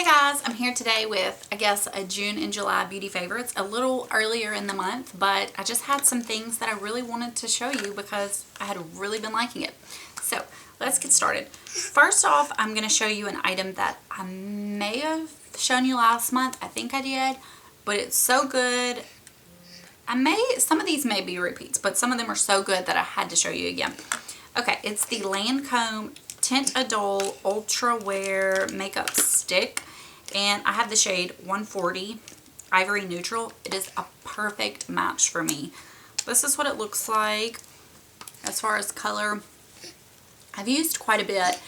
Guys, I'm here today with, I guess, a June and July beauty favorites, a little earlier in the month, but I just had some things that I really wanted to show you because I had really been liking it. So let's get started. First off, I'm going to show you an item that I may have shown you last month. I think I did, but it's so good. Some of these may be repeats, but some of them are so good that I had to show you again. Okay, it's the Lancome Tint Adole Ultra Wear Makeup Stick, and I have the shade 140 Ivory Neutral. It is a perfect match for me. This is what it looks like as far as color. I've used quite a bit.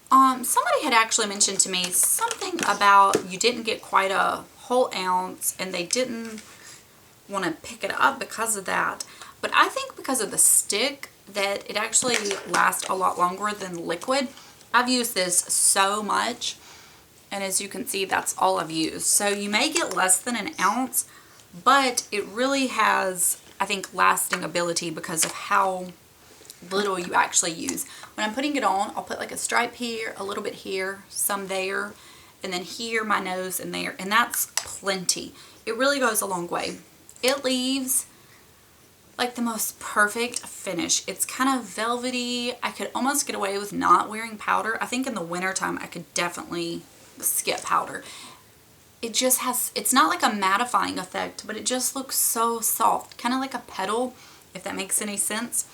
Somebody had actually mentioned to me something about you didn't get quite a whole ounce and they didn't want to pick it up because of that. But I think because of the stick that it actually lasts a lot longer than liquid. I've used this so much, and as you can see, that's all I've used. So you may get less than an ounce, but it really has, I think, lasting ability because of how little you actually use. When I'm putting it on, I'll put like a stripe here, a little bit here, some there, and then here, my nose, and there, and that's plenty. It really goes a long way. It leaves like the most perfect finish. It's kind of velvety. I could almost get away with not wearing powder. I think in the wintertime I could definitely skip powder. It just has, it's not like a mattifying effect, but it just looks so soft. Kind of like a petal, if that makes any sense.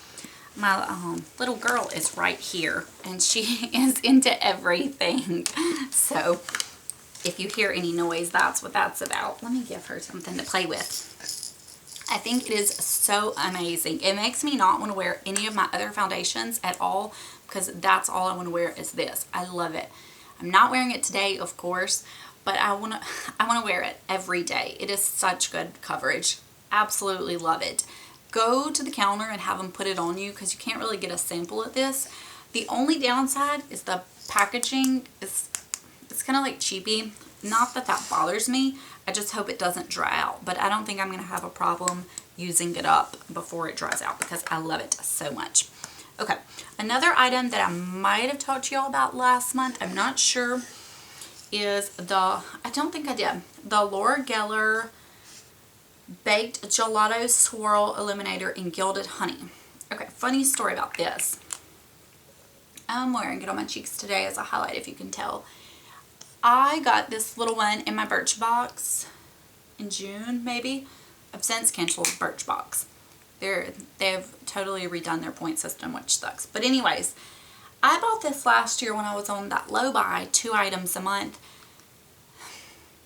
My little girl is right here, and she is into everything. So if you hear any noise, that's what that's about. Let me give her something to play with. I think it is so amazing. It makes me not want to wear any of my other foundations at all because that's all I want to wear is this. I love it. I'm not wearing it today, of course, but I want to wear it every day. It is such good coverage. Absolutely love it. Go to the counter and have them put it on you because you can't really get a sample of this. The only downside is the packaging is kind of like cheapy. Not that that bothers me. I just hope it doesn't dry out, but I don't think I'm going to have a problem using it up before it dries out because I love it so much. Okay, another item that I might have talked to y'all about last month, I'm not sure, is I don't think I did, the Laura Geller Baked Gelato Swirl Illuminator in Gilded Honey. Okay, funny story about this. I'm wearing it on my cheeks today as a highlight, if you can tell. I got this little one in my Birchbox in June, maybe. I've since canceled Birchbox. They've totally redone their point system, which sucks. But anyways, I bought this last year when I was on that low buy, 2 items a month.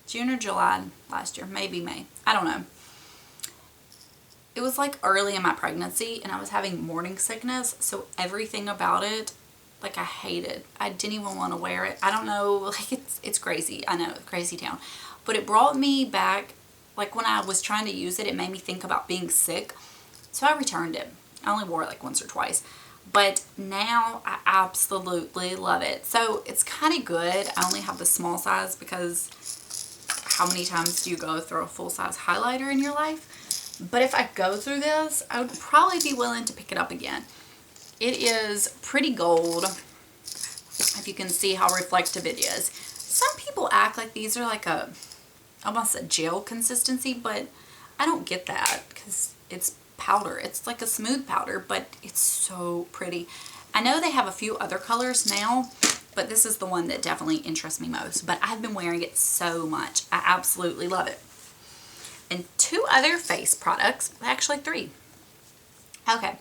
June or July last year, maybe May. I don't know. It was like early in my pregnancy and I was having morning sickness, so everything about it, like, I hate it. I didn't even want to wear it. I don't know, like, it's crazy. I know, crazy town. But it brought me back, like, when I was trying to use it, it made me think about being sick. So I returned it. I only wore it like once or twice. But now I absolutely love it. So it's kind of good. I only have the small size because how many times do you go through a full-size highlighter in your life? But if I go through this, I would probably be willing to pick it up again. It is pretty gold, if you can see how reflective it is. Some people act like these are like almost a gel consistency, but I don't get that because it's powder. It's like a smooth powder, but it's so pretty. I know they have a few other colors now, but this is the one that definitely interests me most. But I've been wearing it so much. I absolutely love it. And 2 other face products, actually 3. Okay.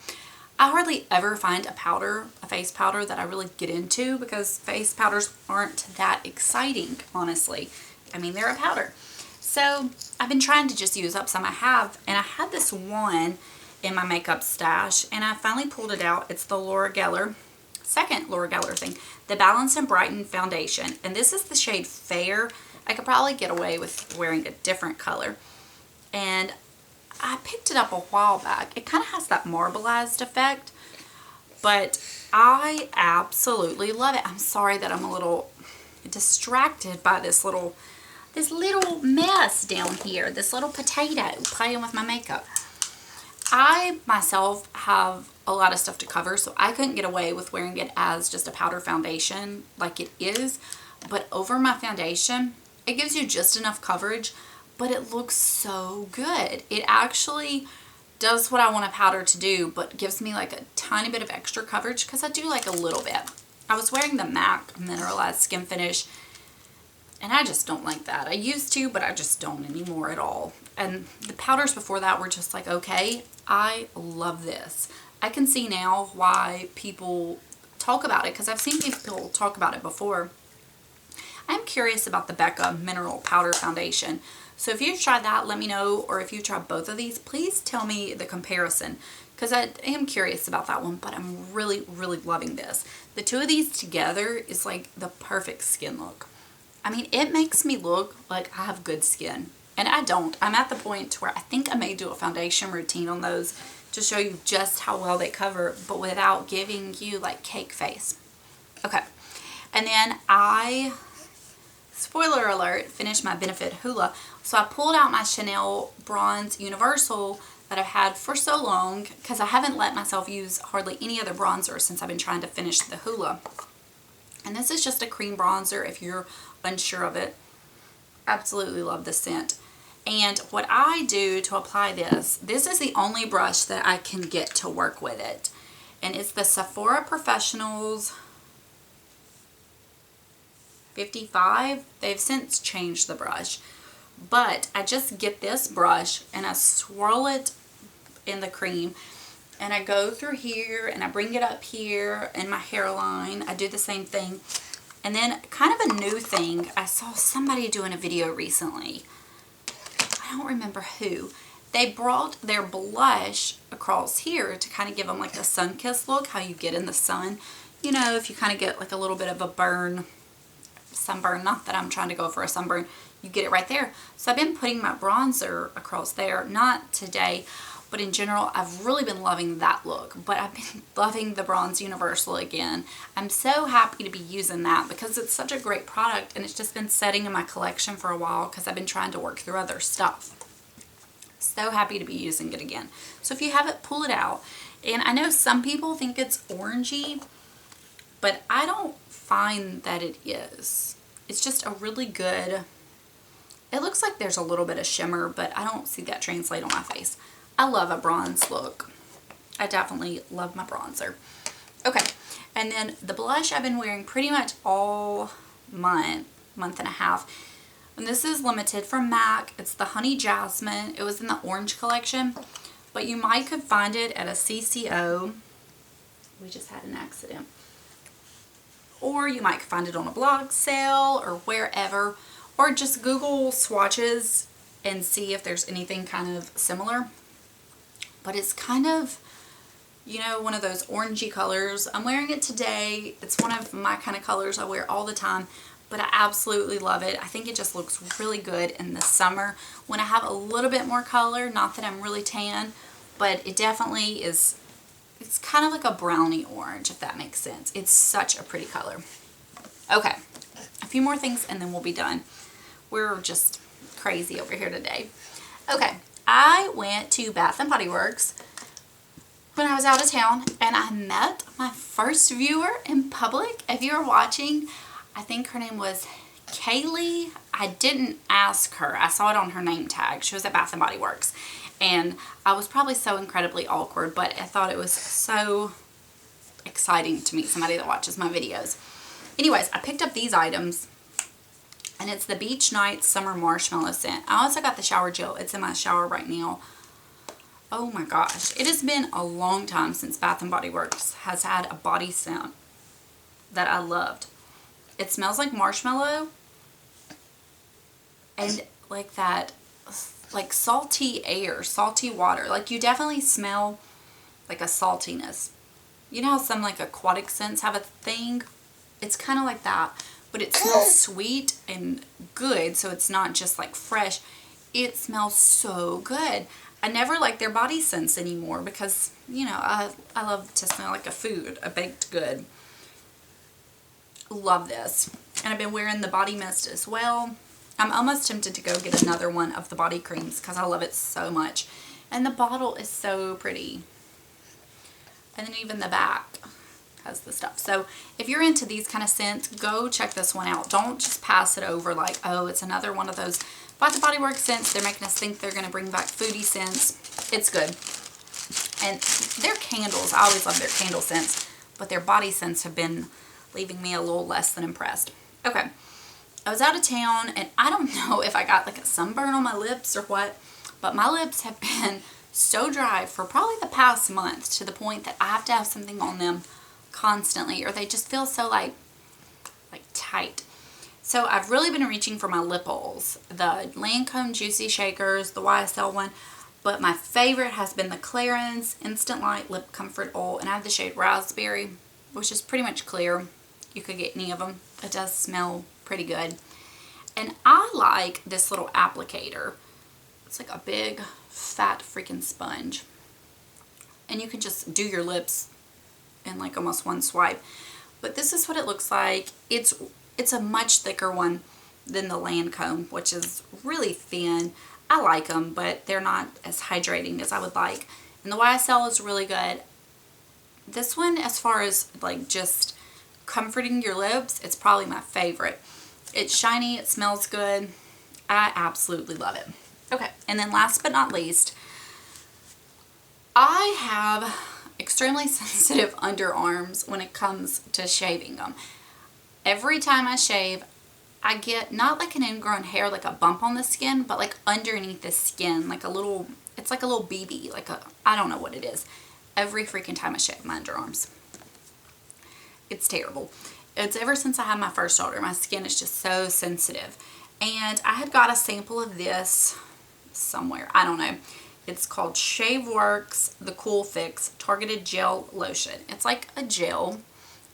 I hardly ever find a face powder that I really get into because face powders aren't that exciting, honestly. I mean, they're a powder. So I've been trying to just use up some I have, and I had this one in my makeup stash, and I finally pulled it out. It's the Laura Geller, second Laura Geller thing, the Balance and Brighten Foundation, and this is the shade Fair. I could probably get away with wearing a different color, and I picked it up a while back. It kind of has that marbleized effect, but I absolutely love it. I'm sorry that I'm a little distracted by this little mess down here, this little potato playing with my makeup. I myself have a lot of stuff to cover, so I couldn't get away with wearing it as just a powder foundation like it is, but over my foundation, it gives you just enough coverage, but it looks so good. It actually does what I want a powder to do, but gives me like a tiny bit of extra coverage because I do like a little bit. I was wearing the MAC Mineralized Skin Finish, and I just don't like that. I used to, but I just don't anymore at all. And the powders before that were just like, okay. I love this. I can see now why people talk about it, because I've seen people talk about it before. I'm curious about the Becca Mineral Powder Foundation. So if you've tried that, let me know. Or if you tried both of these, please tell me the comparison, because I am curious about that one, but I'm really, really loving this. The two of these together is like the perfect skin look. I mean, it makes me look like I have good skin. And I don't. I'm at the point where I think I may do a foundation routine on those to show you just how well they cover, but without giving you like cake face. Okay. And then I, spoiler alert, finished my Benefit Hoola. So I pulled out my Chanel Bronze Universal that I've had for so long, because I haven't let myself use hardly any other bronzer since I've been trying to finish the Hoola. And this is just a cream bronzer if you're unsure of it. Absolutely love the scent. And what I do to apply this is the only brush that I can get to work with it. And it's the Sephora Professionals 55. They've since changed the brush. But I just get this brush and I swirl it in the cream. And I go through here and I bring it up here in my hairline. I do the same thing. And then kind of a new thing, I saw somebody doing a video recently. I don't remember who. They brought their blush across here to kind of give them like a sun-kissed look, how you get in the sun. You know, if you kind of get like a little bit of a sunburn, not that I'm trying to go for a sunburn, you get it right there. So I've been putting my bronzer across there, not today, but in general, I've really been loving that look. But I've been loving the Bronze Universal again. I'm so happy to be using that because it's such a great product, and it's just been sitting in my collection for a while because I've been trying to work through other stuff. So happy to be using it again. So if you have it, pull it out. And I know some people think it's orangey, but I don't find that it is. It's just a really good, it looks like there's a little bit of shimmer, but I don't see that translate on my face. I love a bronze look. I definitely love my bronzer. Okay, and then the blush I've been wearing pretty much all month and a half. And this is limited from MAC. It's the Honey Jasmine. It was in the orange collection, but you might could find it at a CCO. We just had an accident. Or you might find it on a blog sale or wherever, or just Google swatches and see if there's anything kind of similar. But it's kind of, you know, one of those orangey colors. I'm wearing it today. It's one of my kind of colors I wear all the time, but I absolutely love it. I think it just looks really good in the summer when I have a little bit more color. Not that I'm really tan, but it definitely is, it's kind of like a brownie orange, if that makes sense. It's such a pretty color. Okay, a few more things and then we'll be done. We're just crazy over here today. Okay. I went to Bath & Body Works when I was out of town, and I met my first viewer in public. If you were watching, I think her name was Kaylee. I didn't ask her. I saw it on her name tag. She was at Bath & Body Works, and I was probably so incredibly awkward, but I thought it was so exciting to meet somebody that watches my videos. Anyways, I picked up these items. And it's the Beach Night Summer Marshmallow Scent. I also got the shower gel. It's in my shower right now. Oh my gosh. It has been a long time since Bath & Body Works has had a body scent that I loved. It smells like marshmallow. And like that, like salty air, salty water. Like you definitely smell like a saltiness. You know how some like aquatic scents have a thing? It's kind of like that. But it smells sweet and good, so it's not just like fresh. It smells so good. I never like their body scents anymore because, you know, I love to smell like a food, a baked good. Love this. And I've been wearing the body mist as well. I'm almost tempted to go get another one of the body creams because I love it so much. And the bottle is so pretty. And then even the back has the stuff. So if you're into these kind of scents, go check this one out. Don't just pass it over like, oh, it's another one of those Bath & Body Works scents. They're making us think they're going to bring back foodie scents. It's good. And their candles, I always love their candle scents, but their body scents have been leaving me a little less than impressed. Okay, I was out of town, and I don't know if I got like a sunburn on my lips or what, but my lips have been so dry for probably the past month, to the point that I have to have something on them constantly, or they just feel so like tight. So I've really been reaching for my lip oils, the Lancome Juicy Shakers, the YSL one, but my favorite has been the Clarins Instant Light Lip Comfort Oil, and I have the shade Raspberry, which is pretty much clear. You could get any of them. It does smell pretty good. And I like this little applicator. It's like a big fat freaking sponge, and you can just do your lips in like almost one swipe. But this is what it looks like. It's a much thicker one than the Lancome, which is really thin. I like them, but they're not as hydrating as I would like. And the YSL is really good. This one, as far as like just comforting your lips, it's probably my favorite. It's shiny, it smells good. I absolutely love it. Okay, and then last but not least, I have extremely sensitive underarms when it comes to shaving them. Every time I shave, I get not like an ingrown hair, like a bump on the skin, but like underneath the skin, like a little, it's like a little BB, like a, I don't know what it is. Every freaking time I shave my underarms. It's terrible. It's ever since I had my first daughter, my skin is just so sensitive. And I had got a sample of this somewhere, I don't know. It's called ShaveWorks The Cool Fix Targeted Gel Lotion. It's like a gel.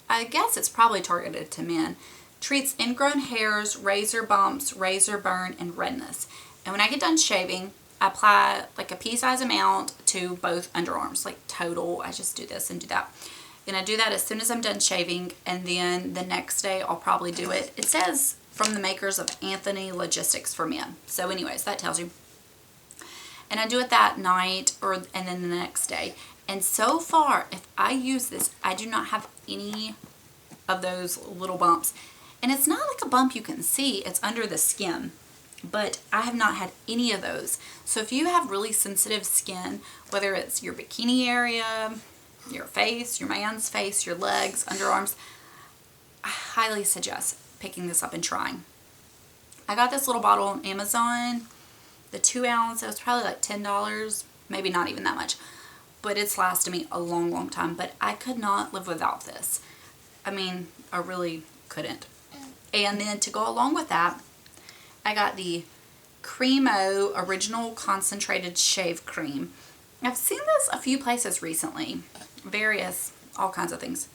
I guess it's probably targeted to men. Treats ingrown hairs, razor bumps, razor burn, and redness. And when I get done shaving, I apply like a pea-size amount to both underarms, like total. I just do this and do that. And I do that as soon as I'm done shaving, and then the next day I'll probably do it. It says from the makers of Anthony Logistics for Men. So anyways, that tells you. And I do it that night and then the next day. And so far, if I use this, I do not have any of those little bumps. And it's not like a bump you can see, it's under the skin. But I have not had any of those. So if you have really sensitive skin, whether it's your bikini area, your face, your man's face, your legs, underarms, I highly suggest picking this up and trying. I got this little bottle on Amazon, the 2 ounce. It was probably like $10, maybe not even that much, but it's lasted me a long time. But I could not live without this. I mean, I really couldn't. And then to go along with that, I got the Cremo Original Concentrated Shave Cream. I've seen this a few places recently, all kinds of things.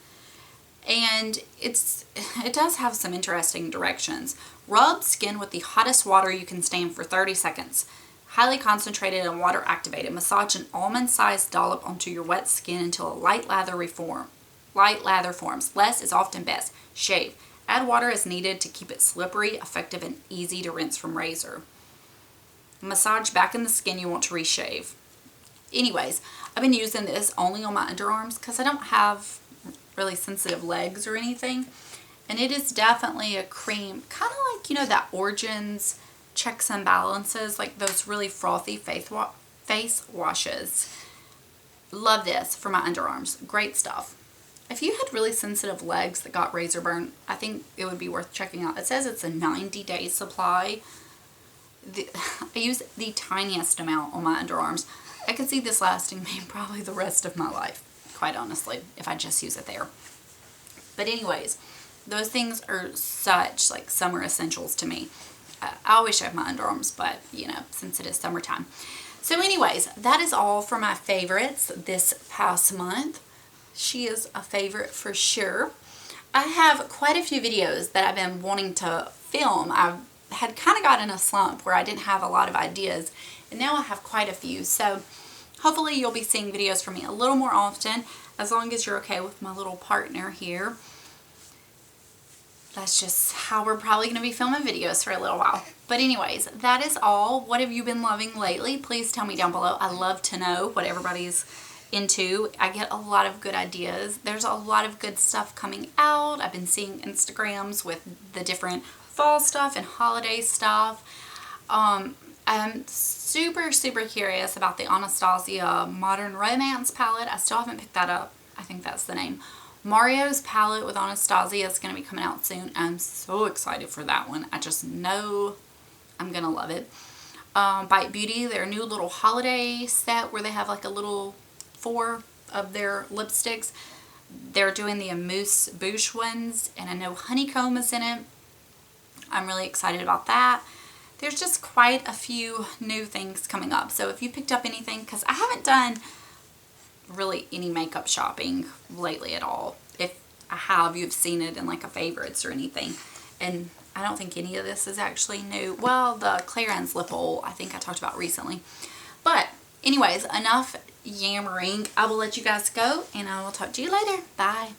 And it does have some interesting directions. Rub skin with the hottest water you can stand for 30 seconds. Highly concentrated and water activated. Massage an almond-sized dollop onto your wet skin until a light lather forms. Less is often best. Shave. Add water as needed to keep it slippery, effective, and easy to rinse from razor. Massage back in the skin you want to reshave. Anyways, I've been using this only on my underarms because I don't have really sensitive legs or anything. And it is definitely a cream, kind of like, you know, that Origins Checks and Balances, like those really frothy face washes. Love this for my underarms. Great stuff. If you had really sensitive legs that got razor burn, I think it would be worth checking out. It says it's a 90-day supply. I use the tiniest amount on my underarms. I could see this lasting me probably the rest of my life, quite honestly, if I just use it there. But anyways, those things are such like summer essentials to me. I always shave my underarms, but you know, since it is summertime. So anyways, that is all for my favorites this past month. She is a favorite for sure. I have quite a few videos that I've been wanting to film. I had kind of got in a slump where I didn't have a lot of ideas, and now I have quite a few. So hopefully you'll be seeing videos from me a little more often, as long as you're okay with my little partner here. That's just how we're probably going to be filming videos for a little while. But anyways, that is all. What have you been loving lately? Please tell me down below. I love to know what everybody's into. I get a lot of good ideas. There's a lot of good stuff coming out. I've been seeing Instagrams with the different fall stuff and holiday stuff. I'm super, super curious about the Anastasia Modern Romance palette. I still haven't picked that up. I think that's the name. Mario's palette with Anastasia is going to be coming out soon. I'm so excited for that one. I just know I'm going to love it. Bite Beauty, their new little holiday set where they have like a little 4 of their lipsticks. They're doing the Amuse Bouche ones, and I know Honeycomb is in it. I'm really excited about that. There's just quite a few new things coming up. So if you picked up anything, because I haven't done really any makeup shopping lately at all. If I have, you've seen it in like a favorites or anything. And I don't think any of this is actually new. Well, the Clarins lip oil I think I talked about recently. But anyways, enough yammering. I will let you guys go, and I will talk to you later. Bye.